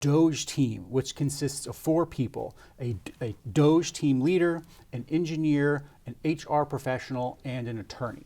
Doge team, which consists of 4 people, a Doge team leader, an engineer, an HR professional, and an attorney.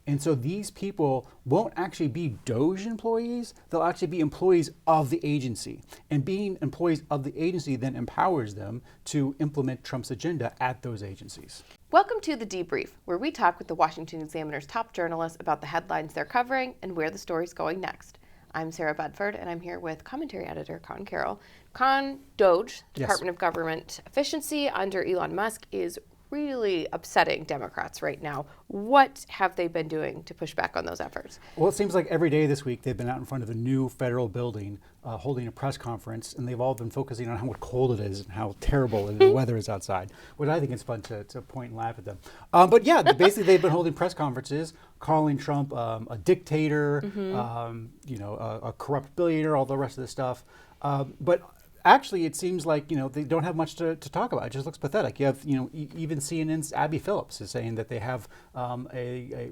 And so these people won't actually be Doge employees, they'll actually be employees of the agency. And being employees of the agency then empowers them to implement Trump's agenda at those agencies. Welcome to The Debrief, where we talk with the Washington Examiner's top journalists about the headlines they're covering and where the story's going next. I'm Sarah Bedford, and I'm here with commentary editor Conn Carroll. Conn, Doge, Department of Government Efficiency under Elon Musk, is really upsetting Democrats right now. What have they been doing to push back on those efforts? Well, it seems like every day this week they've been out in front of the new federal building holding a press conference, and they've all been focusing on how cold it is and how terrible the weather is outside, which I think it's fun to point and laugh at them. But yeah, basically they've been holding press conferences, calling Trump a dictator, a corrupt billionaire, all the rest of this stuff. But actually, it seems like they don't have much to talk about. It just looks pathetic. You have even CNN's Abby Phillips is saying that they have they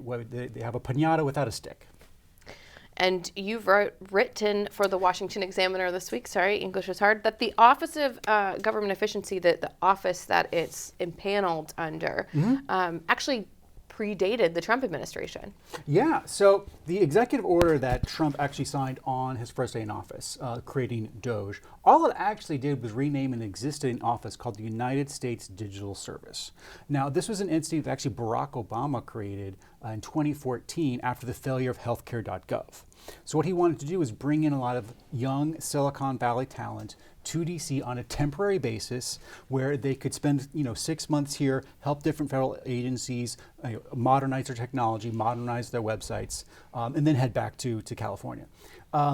have a piñata without a stick. And you've written for the Washington Examiner this week, sorry, English is hard, that the Office of Government Efficiency, the office that it's impaneled under, actually predated the Trump administration. Yeah, so the executive order that Trump actually signed on his first day in office, creating Doge, all it actually did was rename an existing office called the United States Digital Service. Now, this was an entity that actually Barack Obama created in 2014 after the failure of healthcare.gov. So what he wanted to do was bring in a lot of young Silicon Valley talent to DC on a temporary basis where they could spend 6 months here, help different federal agencies modernize their technology, modernize their websites, and then head back to California.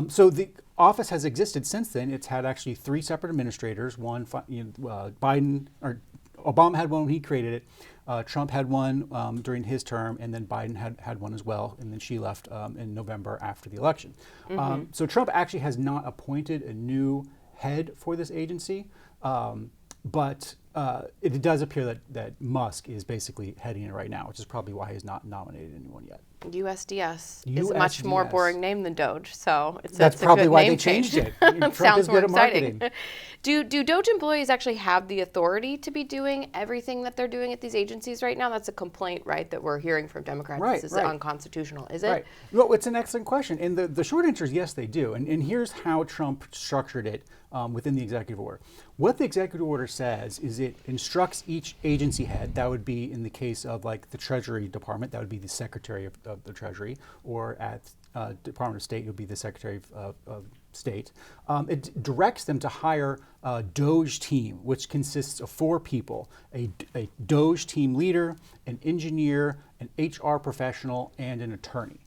So the office has existed since then. It's had actually 3 separate administrators. One, Biden, or Obama had one when he created it. Trump had one during his term, and then Biden had one as well, and then she left in November after the election. So Trump actually has not appointed a new head for this agency, but it does appear that Musk is basically heading it right now, which is probably why he's not nominated anyone yet. USDS is a much more boring name than Doge, so that's probably why they changed it. Trump Sounds is more good at exciting. marketing. Do Doge employees actually have the authority to be doing everything that they're doing at these agencies right now? That's a complaint, right, that we're hearing from Democrats. This is unconstitutional, is it? Right. Well, it's an excellent question. And the short answer is yes, they do. And here's how Trump structured it within the executive order. What the executive order says is it instructs each agency head, that would be in the case of like the Treasury Department, that would be the Secretary of the Treasury, or at Department of State, it would be the Secretary of State. It directs them to hire a Doge team, which consists of 4 people, a Doge team leader, an engineer, an HR professional, and an attorney.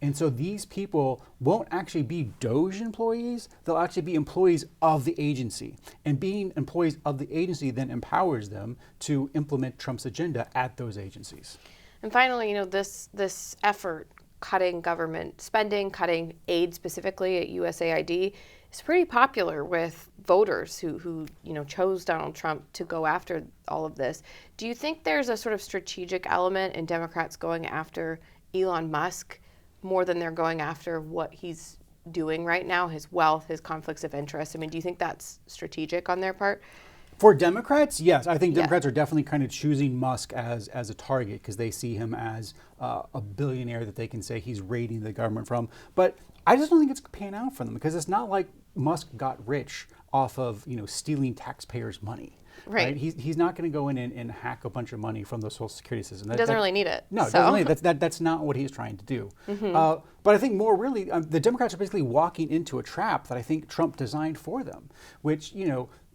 And so these people won't actually be Doge employees, they'll actually be employees of the agency. And being employees of the agency then empowers them to implement Trump's agenda at those agencies. And finally, this effort, cutting government spending, cutting aid specifically at USAID, is pretty popular with voters who chose Donald Trump to go after all of this. Do you think there's a sort of strategic element in Democrats going after Elon Musk more than they're going after what he's doing right now, his wealth, his conflicts of interest? I mean, do you think that's strategic on their part? For Democrats, yes. I think Democrats are definitely kind of choosing Musk as a target because they see him as a billionaire that they can say he's raiding the government from. But I just don't think it's paying out for them because it's not like Musk got rich off of stealing taxpayers' money. Right. He's not going to go in and hack a bunch of money from the Social Security system. He doesn't really need it. No, doesn't need it. That's not what he's trying to do. But I think more really, the Democrats are basically walking into a trap that I think Trump designed for them, which,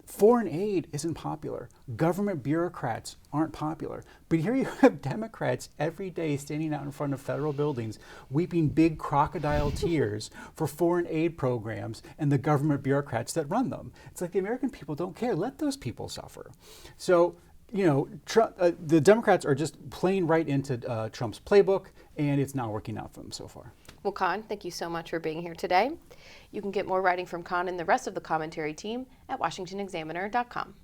foreign aid isn't popular. Government bureaucrats aren't popular. But here you have Democrats every day standing out in front of federal buildings, weeping big crocodile tears for foreign aid programs and the government bureaucrats that run them. It's like the American people don't care. Let those people suffer. So, Trump, the Democrats are just playing right into Trump's playbook, and it's not working out for them so far. Well, Conn, thank you so much for being here today. You can get more writing from Conn and the rest of the commentary team at washingtonexaminer.com.